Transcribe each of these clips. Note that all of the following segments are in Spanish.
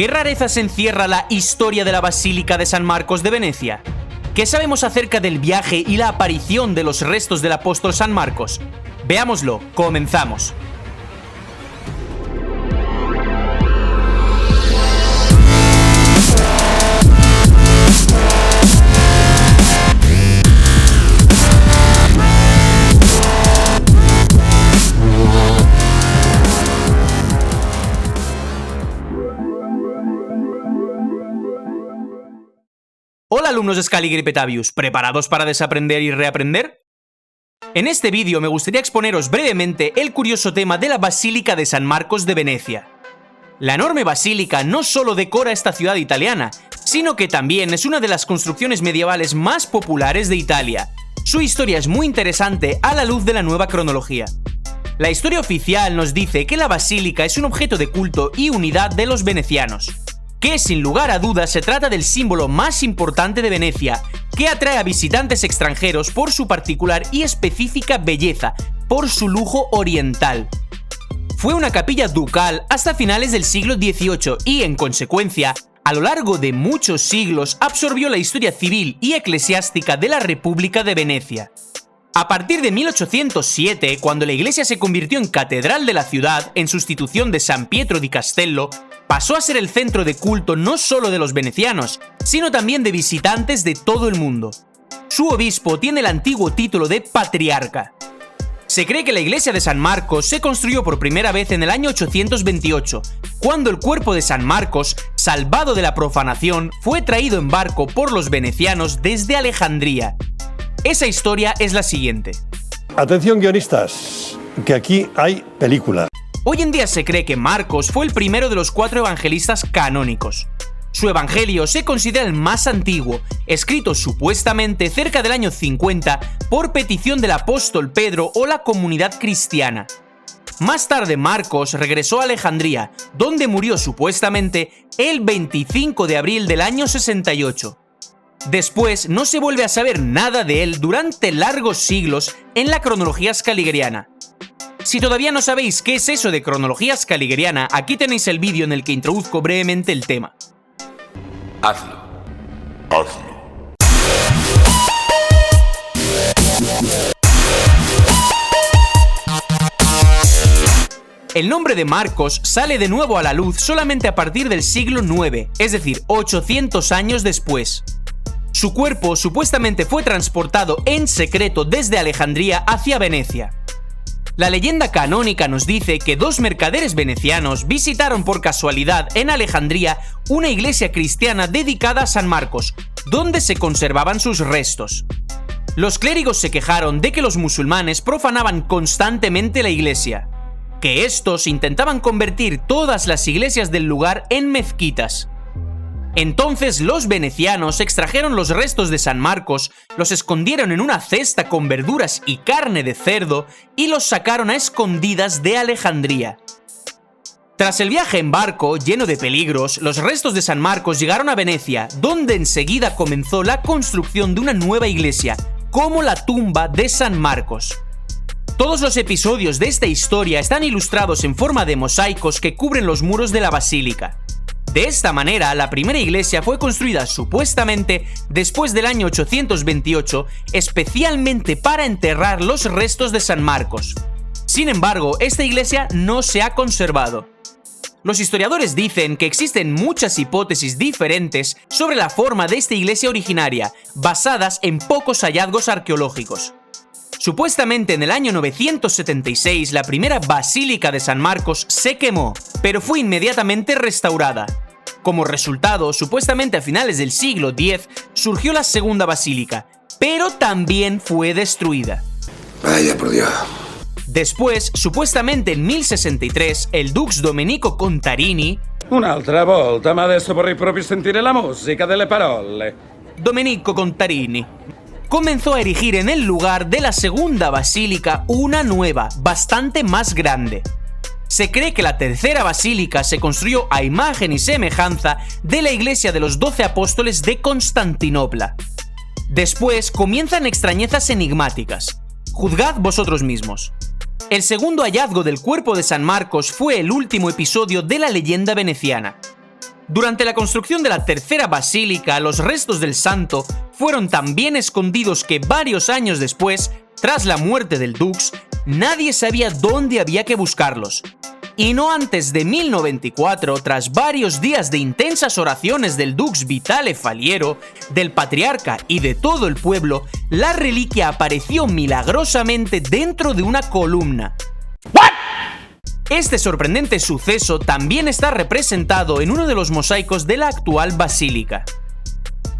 ¿Qué rarezas encierra la historia de la Basílica de San Marcos de Venecia? ¿Qué sabemos acerca del viaje y la aparición de los restos del apóstol San Marcos? Veámoslo, comenzamos. Hola alumnos de Scaliger y Petavius, ¿preparados para desaprender y reaprender? En este vídeo me gustaría exponeros brevemente el curioso tema de la Basílica de San Marcos de Venecia. La enorme basílica no solo decora esta ciudad italiana, sino que también es una de las construcciones medievales más populares de Italia. Su historia es muy interesante a la luz de la nueva cronología. La historia oficial nos dice que la basílica es un objeto de culto y unidad de los venecianos, que sin lugar a dudas se trata del símbolo más importante de Venecia, que atrae a visitantes extranjeros por su particular y específica belleza, por su lujo oriental. Fue una capilla ducal hasta finales del siglo XVIII y, en consecuencia, a lo largo de muchos siglos absorbió la historia civil y eclesiástica de la República de Venecia. A partir de 1807, cuando la iglesia se convirtió en catedral de la ciudad en sustitución de San Pietro di Castello, pasó a ser el centro de culto no solo de los venecianos, sino también de visitantes de todo el mundo. Su obispo tiene el antiguo título de patriarca. Se cree que la iglesia de San Marcos se construyó por primera vez en el año 828, cuando el cuerpo de San Marcos, salvado de la profanación, fue traído en barco por los venecianos desde Alejandría. Esa historia es la siguiente. Atención guionistas, que aquí hay película. Hoy en día se cree que Marcos fue el primero de los 4 evangelistas canónicos. Su evangelio se considera el más antiguo, escrito supuestamente cerca del año 50 por petición del apóstol Pedro o la comunidad cristiana. Más tarde Marcos regresó a Alejandría, donde murió supuestamente el 25 de abril del año 68. Después no se vuelve a saber nada de él durante largos siglos en la cronología scaligeriana. Si todavía no sabéis qué es eso de cronología scaligeriana, aquí tenéis el vídeo en el que introduzco brevemente el tema. Hazlo. El nombre de Marcos sale de nuevo a la luz solamente a partir del siglo IX, es decir, 800 años después. Su cuerpo supuestamente fue transportado en secreto desde Alejandría hacia Venecia. La leyenda canónica nos dice que 2 mercaderes venecianos visitaron por casualidad en Alejandría una iglesia cristiana dedicada a San Marcos, donde se conservaban sus restos. Los clérigos se quejaron de que los musulmanes profanaban constantemente la iglesia, que estos intentaban convertir todas las iglesias del lugar en mezquitas. Entonces los venecianos extrajeron los restos de San Marcos, los escondieron en una cesta con verduras y carne de cerdo y los sacaron a escondidas de Alejandría. Tras el viaje en barco, lleno de peligros, los restos de San Marcos llegaron a Venecia, donde enseguida comenzó la construcción de una nueva iglesia, como la tumba de San Marcos. Todos los episodios de esta historia están ilustrados en forma de mosaicos que cubren los muros de la basílica. De esta manera, la primera iglesia fue construida supuestamente después del año 828, especialmente para enterrar los restos de San Marcos. Sin embargo, esta iglesia no se ha conservado. Los historiadores dicen que existen muchas hipótesis diferentes sobre la forma de esta iglesia originaria, basadas en pocos hallazgos arqueológicos. Supuestamente en el año 976 la primera basílica de San Marcos se quemó, pero fue inmediatamente restaurada. Como resultado, supuestamente a finales del siglo X surgió la segunda basílica, pero también fue destruida. Vaya por Dios. Después, supuestamente en 1063, el dux Domenico Contarini... Un'altra volta, ma adesso vorrei proprio sentire la musica delle parole. Domenico Contarini comenzó a erigir en el lugar de la segunda basílica una nueva, bastante más grande. Se cree que la tercera basílica se construyó a imagen y semejanza de la iglesia de los 12 apóstoles de Constantinopla. Después comienzan extrañezas enigmáticas. Juzgad vosotros mismos. El segundo hallazgo del cuerpo de San Marcos fue el último episodio de la leyenda veneciana. Durante la construcción de la tercera basílica, los restos del santo fueron tan bien escondidos que varios años después, tras la muerte del Dux, nadie sabía dónde había que buscarlos. Y no antes de 1094, tras varios días de intensas oraciones del Dux Vitale Faliero, del patriarca y de todo el pueblo, la reliquia apareció milagrosamente dentro de una columna. Este sorprendente suceso también está representado en uno de los mosaicos de la actual basílica.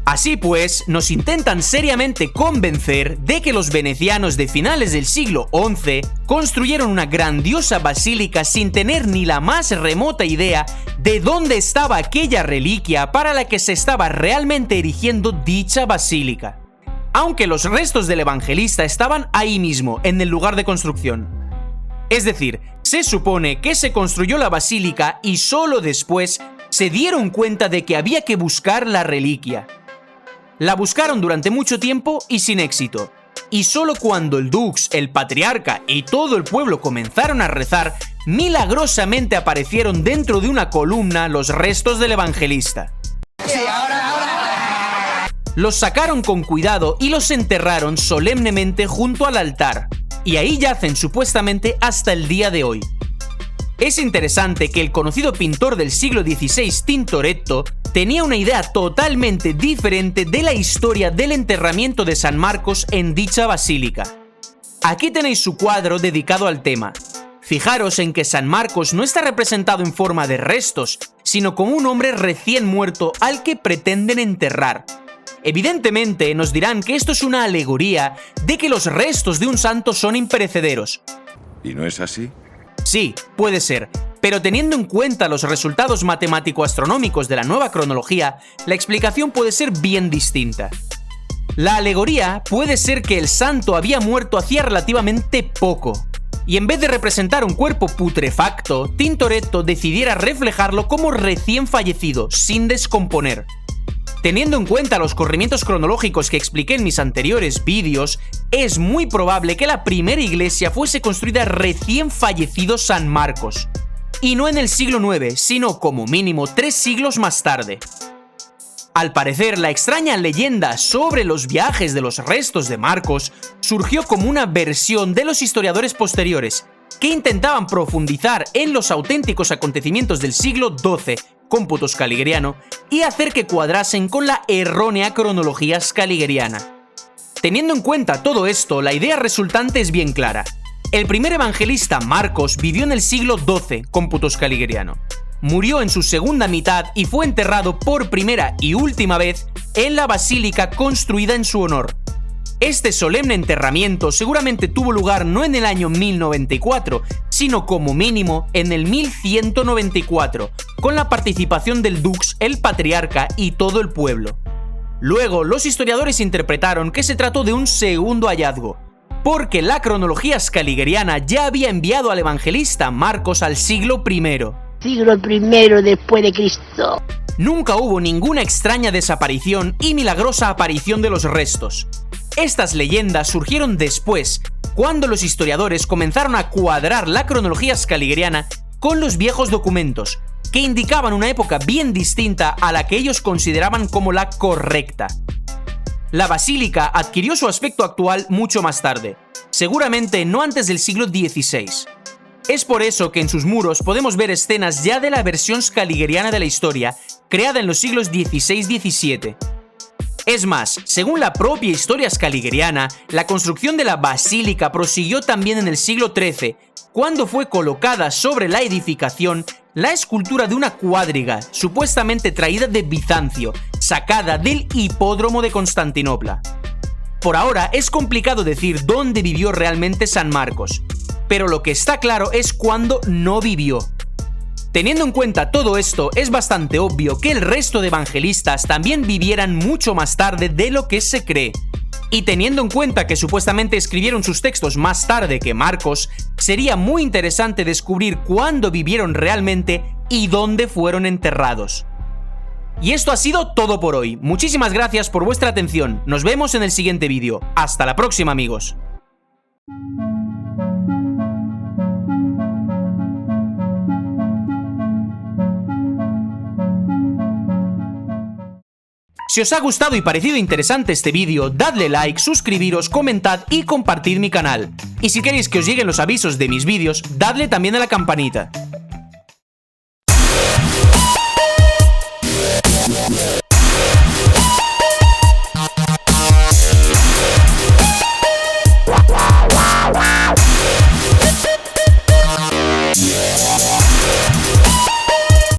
Así pues, nos intentan seriamente convencer de que los venecianos de finales del siglo XI construyeron una grandiosa basílica sin tener ni la más remota idea de dónde estaba aquella reliquia para la que se estaba realmente erigiendo dicha basílica. Aunque los restos del evangelista estaban ahí mismo, en el lugar de construcción. Es decir, se supone que se construyó la basílica y solo después se dieron cuenta de que había que buscar la reliquia. La buscaron durante mucho tiempo y sin éxito. Y solo cuando el Dux, el patriarca y todo el pueblo comenzaron a rezar, milagrosamente aparecieron dentro de una columna los restos del evangelista. Los sacaron con cuidado y los enterraron solemnemente junto al altar. Y ahí yacen supuestamente hasta el día de hoy. Es interesante que el conocido pintor del siglo XVI Tintoretto tenía una idea totalmente diferente de la historia del enterramiento de San Marcos en dicha basílica. Aquí tenéis su cuadro dedicado al tema. Fijaros en que San Marcos no está representado en forma de restos, sino como un hombre recién muerto al que pretenden enterrar. Evidentemente nos dirán que esto es una alegoría de que los restos de un santo son imperecederos. ¿Y no es así? Sí, puede ser, pero teniendo en cuenta los resultados matemático-astronómicos de la nueva cronología, la explicación puede ser bien distinta. La alegoría puede ser que el santo había muerto hacía relativamente poco, y en vez de representar un cuerpo putrefacto, Tintoretto decidiera reflejarlo como recién fallecido, sin descomponer. Teniendo en cuenta los corrimientos cronológicos que expliqué en mis anteriores vídeos, es muy probable que la primera iglesia fuese construida recién fallecido San Marcos, y no en el siglo IX, sino como mínimo 3 siglos más tarde. Al parecer, la extraña leyenda sobre los viajes de los restos de Marcos surgió como una versión de los historiadores posteriores, que intentaban profundizar en los auténticos acontecimientos del siglo XII, cómputo scaligeriano, y hacer que cuadrasen con la errónea cronología scaligeriana. Teniendo en cuenta todo esto, la idea resultante es bien clara. El primer evangelista Marcos vivió en el siglo XII, cómputo scaligeriano. Murió en su segunda mitad y fue enterrado por primera y última vez en la basílica construida en su honor. Este solemne enterramiento seguramente tuvo lugar no en el año 1094, sino como mínimo en el 1194, con la participación del Dux, el patriarca y todo el pueblo. Luego, los historiadores interpretaron que se trató de un segundo hallazgo, porque la cronología scaligeriana ya había enviado al evangelista Marcos al siglo I. Siglo I después de Cristo. Nunca hubo ninguna extraña desaparición y milagrosa aparición de los restos. Estas leyendas surgieron después, cuando los historiadores comenzaron a cuadrar la cronología scaligeriana con los viejos documentos, que indicaban una época bien distinta a la que ellos consideraban como la correcta. La basílica adquirió su aspecto actual mucho más tarde, seguramente no antes del siglo XVI. Es por eso que en sus muros podemos ver escenas ya de la versión scaligeriana de la historia, creada en los siglos XVI-XVII. Es más, según la propia historia scaligeriana, la construcción de la basílica prosiguió también en el siglo XIII, cuando fue colocada sobre la edificación la escultura de una cuadriga, supuestamente traída de Bizancio, sacada del hipódromo de Constantinopla. Por ahora es complicado decir dónde vivió realmente San Marcos, pero lo que está claro es cuándo no vivió. Teniendo en cuenta todo esto, es bastante obvio que el resto de evangelistas también vivieran mucho más tarde de lo que se cree. Y teniendo en cuenta que supuestamente escribieron sus textos más tarde que Marcos, sería muy interesante descubrir cuándo vivieron realmente y dónde fueron enterrados. Y esto ha sido todo por hoy. Muchísimas gracias por vuestra atención. Nos vemos en el siguiente vídeo. Hasta la próxima, amigos. Si os ha gustado y parecido interesante este vídeo, dadle like, suscribiros, comentad y compartid mi canal. Y si queréis que os lleguen los avisos de mis vídeos, dadle también a la campanita.